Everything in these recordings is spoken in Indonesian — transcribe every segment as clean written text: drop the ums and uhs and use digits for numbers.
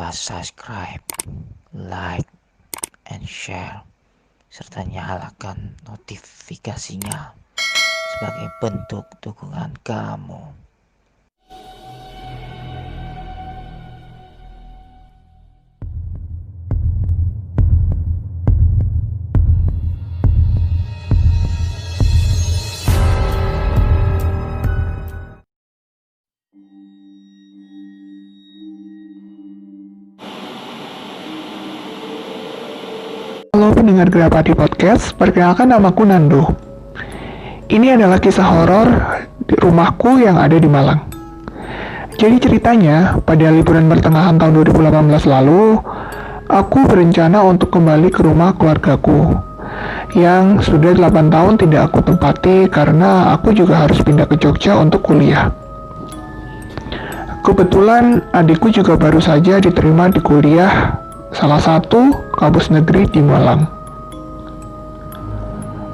lupa subscribe, like, and share, serta nyalakan notifikasinya sebagai bentuk dukungan kamu. Halo pendengar Grapati Podcast, perkenalkan namaku Nando. Ini adalah kisah horor di rumahku yang ada di Malang. Jadi ceritanya, pada liburan pertengahan tahun 2018 lalu, aku berencana untuk kembali ke rumah keluargaku yang sudah 8 tahun tidak aku tempati karena aku juga harus pindah ke Jogja untuk kuliah. Kebetulan adikku juga baru saja diterima di kuliah salah satu kampus negeri di Malang.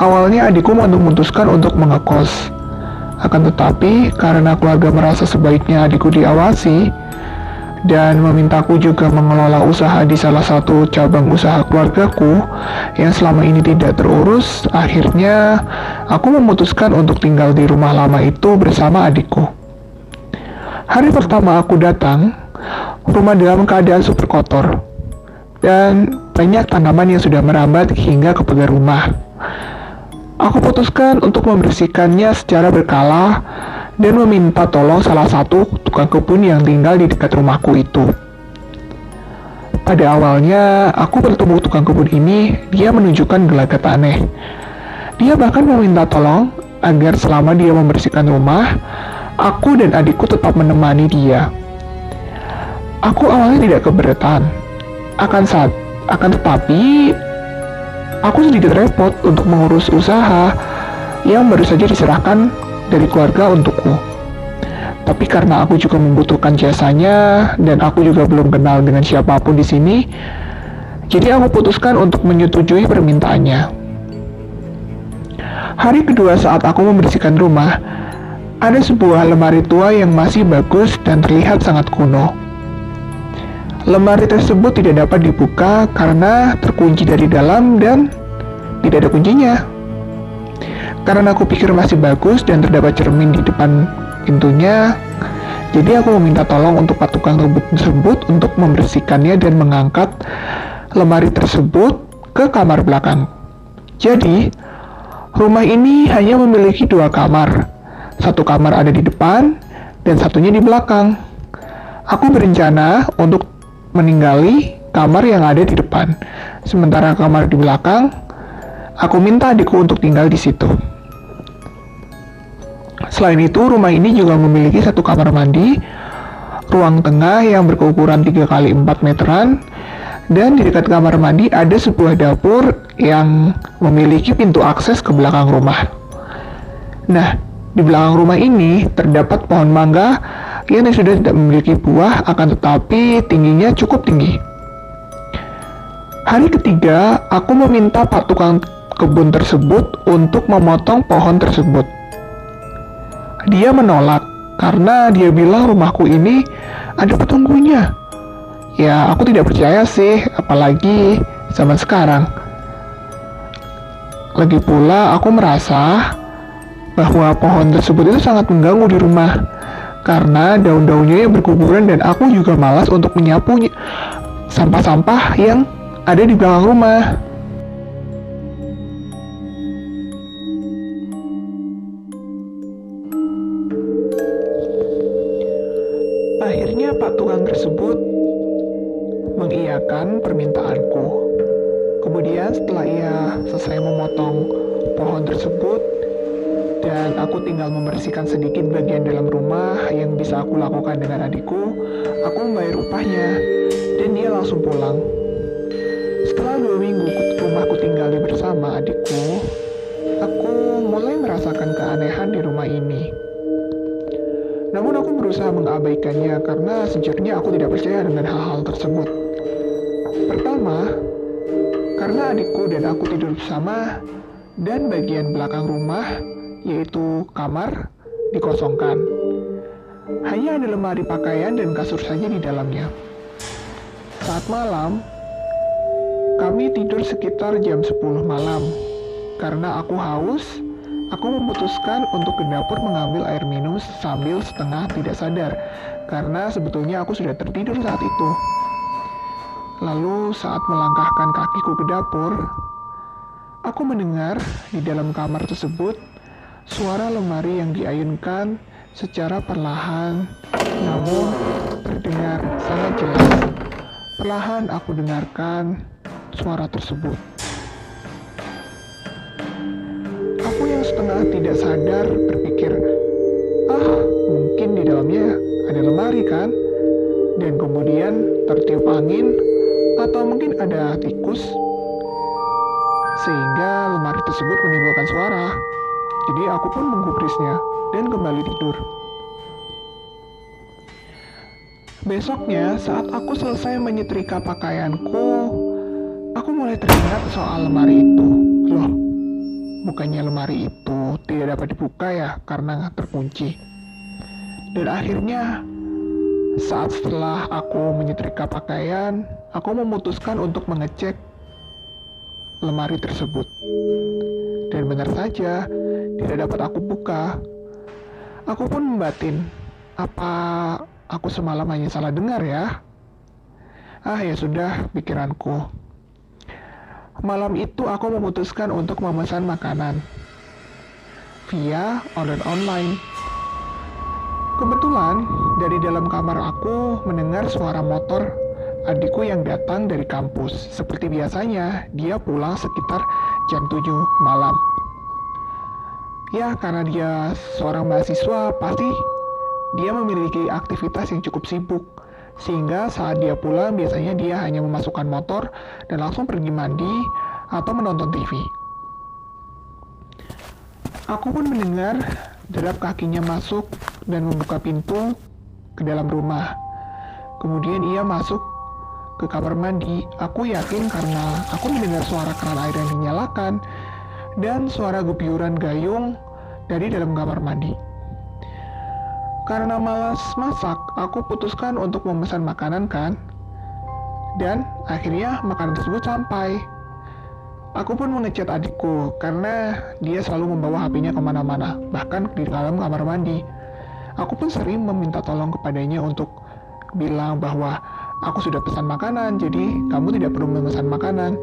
Awalnya adikku memutuskan untuk mengekos. Akan tetapi, karena keluarga merasa sebaiknya adikku diawasi dan memintaku juga mengelola usaha di salah satu cabang usaha keluargaku yang selama ini tidak terurus, akhirnya aku memutuskan untuk tinggal di rumah lama itu bersama adikku. Hari pertama aku datang, rumah dalam keadaan super kotor dan banyak tanaman yang sudah merambat hingga ke pagar rumah. Aku putuskan untuk membersihkannya secara berkala dan meminta tolong salah satu tukang kebun yang tinggal di dekat rumahku itu. Pada awalnya, aku bertemu tukang kebun ini, dia menunjukkan gelagat aneh. Dia bahkan meminta tolong agar selama dia membersihkan rumah, aku dan adikku tetap menemani dia. Aku awalnya tidak keberatan. Akan tetapi, aku sedikit repot untuk mengurus usaha yang baru saja diserahkan dari keluarga untukku. Tapi karena aku juga membutuhkan jasanya dan aku juga belum kenal dengan siapapun di sini, jadi aku putuskan untuk menyetujui permintaannya. Hari kedua saat aku membersihkan rumah, ada sebuah lemari tua yang masih bagus dan terlihat sangat kuno. Lemari tersebut tidak dapat dibuka karena terkunci dari dalam dan tidak ada kuncinya. Karena aku pikir masih bagus dan terdapat cermin di depan pintunya, jadi aku meminta tolong untuk pak tukang kebun tersebut untuk membersihkannya dan mengangkat lemari tersebut ke kamar belakang. Jadi, rumah ini hanya memiliki 2 kamar. Satu kamar ada di depan dan satunya di belakang. Aku berencana untuk meninggali kamar yang ada di depan, sementara kamar di belakang, aku minta adikku untuk tinggal di situ. Selain itu, rumah ini juga memiliki 1 kamar mandi, ruang tengah yang berukuran 3x4 meteran, dan di dekat kamar mandi ada sebuah dapur yang memiliki pintu akses ke belakang rumah. Nah, di belakang rumah ini terdapat pohon mangga yang sudah tidak memiliki buah, akan tetapi tingginya cukup tinggi. Hari ketiga, aku meminta pak tukang kebun tersebut untuk memotong pohon tersebut. Dia menolak karena dia bilang rumahku ini ada penunggunya. Ya, aku tidak percaya sih, apalagi zaman sekarang. Lagi pula, aku merasa bahwa pohon tersebut itu sangat mengganggu di rumah karena daun-daunnya yang berguguran dan aku juga malas untuk menyapu sampah-sampah yang ada di belakang rumah. Akhirnya pak tukang tersebut mengiyakan permintaanku. Kemudian setelah ia selesai memotong pohon tersebut, dan aku tinggal membersihkan sedikit bagian dalam rumah yang bisa aku lakukan dengan adikku, aku membayar upahnya, dan dia langsung pulang. Setelah 2 minggu rumahku tinggali bersama adikku, aku mulai merasakan keanehan di rumah ini. Namun aku berusaha mengabaikannya karena sejujurnya aku tidak percaya dengan hal-hal tersebut. Pertama, karena adikku dan aku tidur bersama, dan bagian belakang rumah yaitu kamar, dikosongkan. Hanya ada lemari pakaian dan kasur saja di dalamnya. Saat malam, kami tidur sekitar jam 10 malam. Karena aku haus, aku memutuskan untuk ke dapur mengambil air minum sambil setengah tidak sadar. Karena sebetulnya aku sudah tertidur saat itu. Lalu saat melangkahkan kakiku ke dapur, aku mendengar di dalam kamar tersebut suara lemari yang diayunkan secara perlahan, namun terdengar sangat jelas. Perlahan aku dengarkan suara tersebut. Aku yang setengah tidak sadar berpikir, mungkin di dalamnya ada lemari kan? Dan kemudian tertiup angin, atau mungkin ada tikus, sehingga lemari tersebut menimbulkan suara. Jadi aku pun menggubrisnya dan kembali tidur. Besoknya, saat aku selesai menyetrika pakaianku, aku mulai teringat soal lemari itu. Loh, bukannya lemari itu tidak dapat dibuka ya karena terkunci. Dan akhirnya, saat setelah aku menyetrika pakaian, aku memutuskan untuk mengecek lemari tersebut. Dan benar saja, tidak dapat aku buka. Aku pun membatin, apa aku semalam hanya salah dengar ya? Ya sudah, pikiranku. Malam itu aku memutuskan untuk memesan makanan via order online. Kebetulan, dari dalam kamar aku mendengar suara motor adikku yang datang dari kampus. Seperti biasanya, dia pulang sekitar jam 7 malam. Ya, karena dia seorang mahasiswa, pasti dia memiliki aktivitas yang cukup sibuk. Sehingga saat dia pulang, biasanya dia hanya memasukkan motor dan langsung pergi mandi atau menonton TV. Aku pun mendengar derap kakinya masuk dan membuka pintu ke dalam rumah. Kemudian ia masuk ke kamar mandi. Aku yakin karena aku mendengar suara keran air yang dinyalakan dan suara guyuran gayung dari dalam kamar mandi. Karena malas masak, aku putuskan untuk memesan makanan kan. Dan akhirnya makanan tersebut sampai. Aku pun mengechat adikku karena dia selalu membawa HP-nya kemana-mana, bahkan di dalam kamar mandi. Aku pun sering meminta tolong kepadanya untuk bilang bahwa aku sudah pesan makanan, jadi kamu tidak perlu memesan makanan.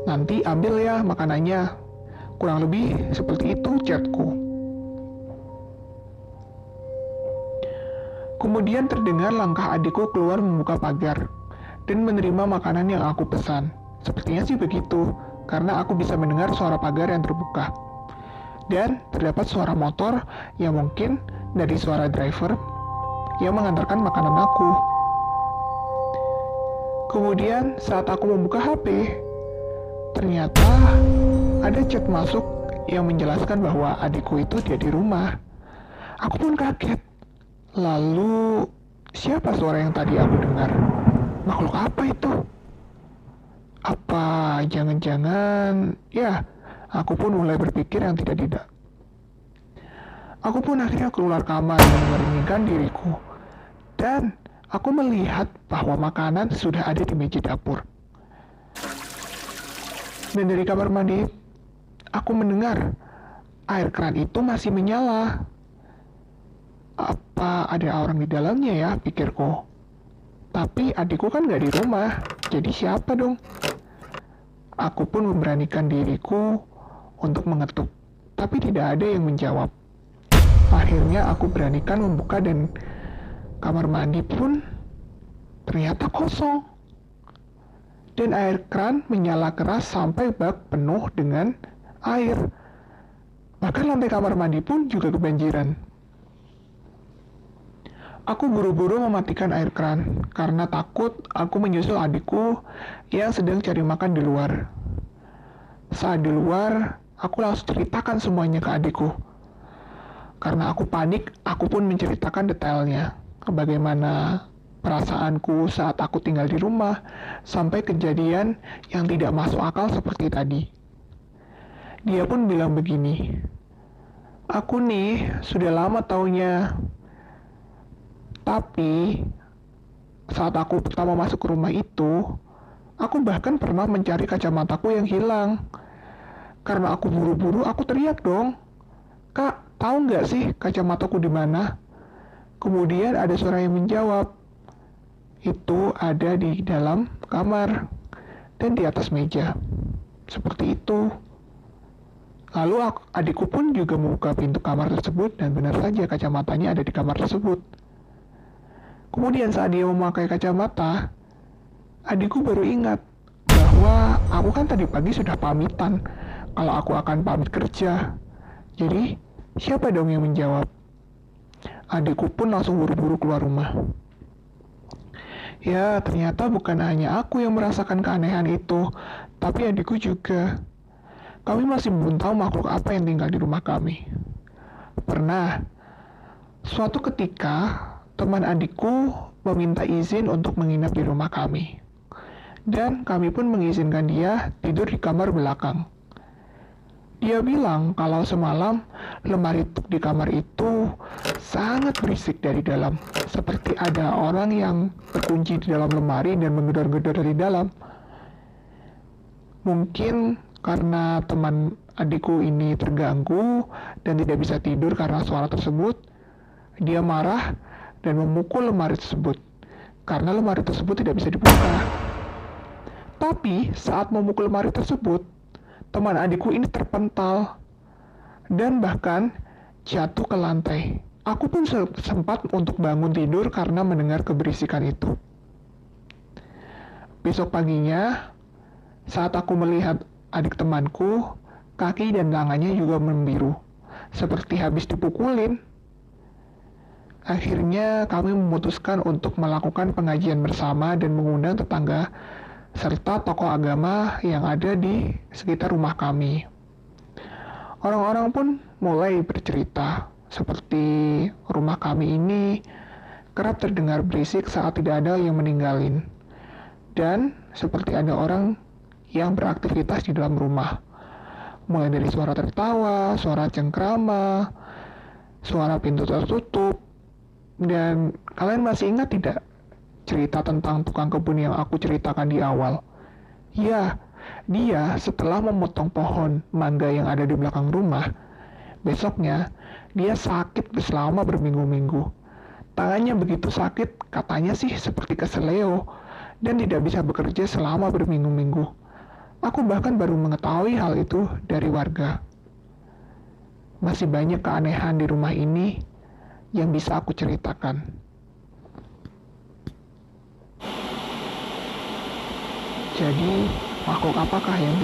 Nanti ambil ya makanannya. Kurang lebih seperti itu chatku. Kemudian terdengar langkah adikku keluar membuka pagar dan menerima makanan yang aku pesan. Sepertinya sih begitu, karena aku bisa mendengar suara pagar yang terbuka. Dan terdapat suara motor yang mungkin dari suara driver yang mengantarkan makanan aku. Kemudian saat aku membuka HP, ternyata ada chat masuk yang menjelaskan bahwa adikku itu tidak di rumah. Aku pun kaget. Lalu, siapa suara yang tadi aku dengar? Makhluk apa itu? Apa jangan-jangan, ya, aku pun mulai berpikir yang tidak-tidak. Aku pun akhirnya keluar kamar dan mengeringkan diriku. Dan aku melihat bahwa makanan sudah ada di meja dapur. Dan dari kamar mandi, aku mendengar air keran itu masih menyala. Apa ada orang di dalamnya ya, pikirku. Tapi adikku kan gak di rumah, jadi siapa dong? Aku pun memberanikan diriku untuk mengetuk, tapi tidak ada yang menjawab. Akhirnya aku beranikan membuka dan kamar mandi pun ternyata kosong. Dan air keran menyala keras sampai bak penuh dengan air. Bahkan lantai kamar mandi pun juga kebanjiran. Aku buru-buru mematikan air keran karena takut aku menyusul adikku yang sedang cari makan di luar. Saat di luar, aku langsung ceritakan semuanya ke adikku. Karena aku panik, aku pun menceritakan detailnya. Bagaimana perasaanku saat aku tinggal di rumah, sampai kejadian yang tidak masuk akal seperti tadi. Dia pun bilang begini, aku nih sudah lama taunya. Tapi Saat aku pertama masuk ke rumah itu, aku bahkan pernah mencari kacamataku yang hilang. Karena aku buru-buru, aku teriak dong, "Kak, tahu nggak sih kacamataku di mana?" Kemudian ada suara yang menjawab, "Itu ada di dalam kamar dan di atas meja." Seperti itu. Lalu adikku pun juga membuka pintu kamar tersebut dan benar saja kacamatanya ada di kamar tersebut. Kemudian saat dia memakai kacamata, adikku baru ingat bahwa aku kan tadi pagi sudah pamitan kalau aku akan pamit kerja. Jadi, siapa dong yang menjawab? Adikku pun langsung buru-buru keluar rumah. Ya, ternyata bukan hanya aku yang merasakan keanehan itu, tapi adikku juga. Kami masih belum tahu makhluk apa yang tinggal di rumah kami. Pernah, suatu ketika, teman adikku meminta izin untuk menginap di rumah kami. Dan kami pun mengizinkan dia tidur di kamar belakang. Dia bilang kalau semalam lemari di kamar itu sangat berisik dari dalam. Seperti ada orang yang terkunci di dalam lemari dan menggedor-gedor dari dalam. Mungkin karena teman adikku ini terganggu dan tidak bisa tidur karena suara tersebut, dia marah dan memukul lemari tersebut. Karena lemari tersebut tidak bisa dibuka. Tapi saat memukul lemari tersebut, teman adikku ini terpental dan bahkan jatuh ke lantai. Aku pun sempat untuk bangun tidur karena mendengar keberisikan itu. Besok paginya, saat aku melihat adik temanku, kaki dan tangannya juga membiru, seperti habis dipukulin. Akhirnya kami memutuskan untuk melakukan pengajian bersama dan mengundang tetangga serta tokoh agama yang ada di sekitar rumah kami. Orang-orang pun mulai bercerita, seperti rumah kami ini kerap terdengar berisik saat tidak ada yang meninggalin. Dan seperti ada orang yang beraktivitas di dalam rumah. Mulai dari suara tertawa, suara cengkrama, suara pintu tertutup. Dan kalian masih ingat tidak cerita tentang tukang kebun yang aku ceritakan di awal? Ya, dia setelah memotong pohon mangga yang ada di belakang rumah, besoknya dia sakit selama berminggu-minggu. Tangannya begitu sakit, katanya sih seperti keseleo, dan tidak bisa bekerja selama berminggu-minggu. Aku bahkan baru mengetahui hal itu dari warga. Masih banyak keanehan di rumah ini yang bisa aku ceritakan. Jadi, makhluk apakah yang tinggal